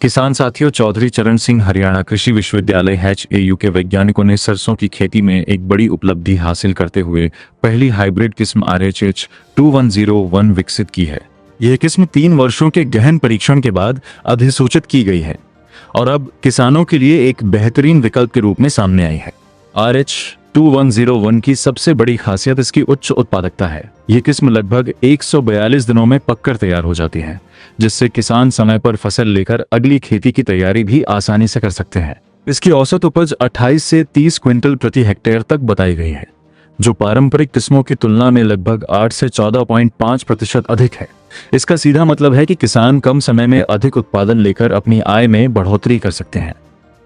किसान साथियों, चौधरी चरण सिंह हरियाणा कृषि विश्वविद्यालय HAU के वैज्ञानिकों ने सरसों की खेती में एक बड़ी उपलब्धि हासिल करते हुए पहली हाइब्रिड किस्म RH 2101 विकसित की है। यह किस्म 3 वर्षों के गहन परीक्षण के बाद अधिसूचित की गई है और अब किसानों के लिए एक बेहतरीन विकल्प के रूप में सामने आई है। RH 2101 की सबसे बड़ी खासियत इसकी उच्च उत्पादकता है। ये किस्म लगभग 142 दिनों में पककर तैयार हो जाती है, जिससे किसान समय पर फसल लेकर अगली खेती की तैयारी भी आसानी से कर सकते हैं। इसकी औसत उपज 28 से 30 क्विंटल प्रति हेक्टेयर तक बताई गई है, जो पारंपरिक किस्मों की तुलना में लगभग 8 से 14.5% अधिक है। इसका सीधा मतलब है कि किसान कम समय में अधिक उत्पादन लेकर अपनी आय में बढ़ोतरी कर सकते हैं।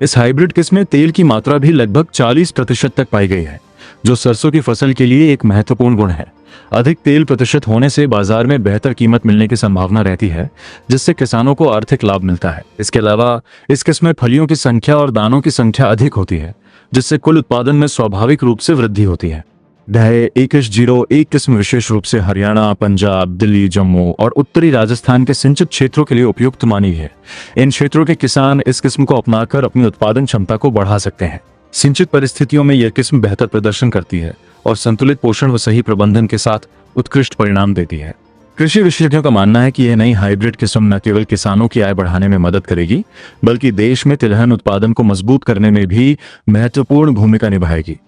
इस हाइब्रिड किस्म में तेल की मात्रा भी लगभग 40% तक पाई गई है, जो सरसों की फसल के लिए एक महत्वपूर्ण गुण है। अधिक तेल प्रतिशत होने से बाजार में बेहतर कीमत मिलने की संभावना रहती है, जिससे किसानों को आर्थिक लाभ मिलता है। इसके अलावा इस किस्म में फलियों की संख्या और दानों की संख्या अधिक होती है, जिससे कुल उत्पादन में स्वाभाविक रूप से वृद्धि होती है। DAI-2101 किस्म विशेष रूप से हरियाणा, पंजाब, दिल्ली, जम्मू और उत्तरी राजस्थान के सिंचित क्षेत्रों के लिए उपयुक्त मानी है। इन क्षेत्रों के किसान इस किस्म को अपनाकर अपनी उत्पादन क्षमता को बढ़ा सकते हैं। सिंचित परिस्थितियों में यह किस्म बेहतर प्रदर्शन करती है और संतुलित पोषण व सही प्रबंधन के साथ उत्कृष्ट परिणाम देती है। कृषि विशेषज्ञों का मानना है कि यह नई हाइब्रिड किस्म न केवल किसानों की आय बढ़ाने में मदद करेगी, बल्कि देश में तिलहन उत्पादन को मजबूत करने में भी महत्वपूर्ण भूमिका निभाएगी।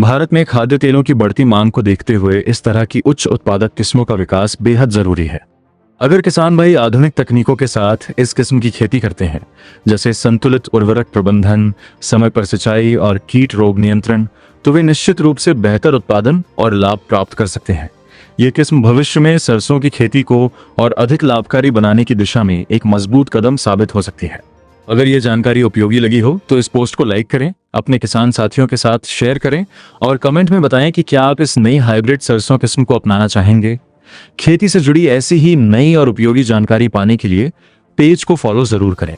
भारत में खाद्य तेलों की बढ़ती मांग को देखते हुए इस तरह की उच्च उत्पादक किस्मों का विकास बेहद जरूरी है। अगर किसान भाई आधुनिक तकनीकों के साथ इस किस्म की खेती करते हैं, जैसे संतुलित उर्वरक प्रबंधन, समय पर सिंचाई और कीट रोग नियंत्रण, तो वे निश्चित रूप से बेहतर उत्पादन और लाभ प्राप्त कर सकते हैं। ये किस्म भविष्य में सरसों की खेती को और अधिक लाभकारी बनाने की दिशा में एक मजबूत कदम साबित हो सकती है। अगर ये जानकारी उपयोगी लगी हो तो इस पोस्ट को लाइक करें, अपने किसान साथियों के साथ शेयर करें और कमेंट में बताएं कि क्या आप इस नई हाइब्रिड सरसों किस्म को अपनाना चाहेंगे। खेती से जुड़ी ऐसी ही नई और उपयोगी जानकारी पाने के लिए पेज को फॉलो जरूर करें।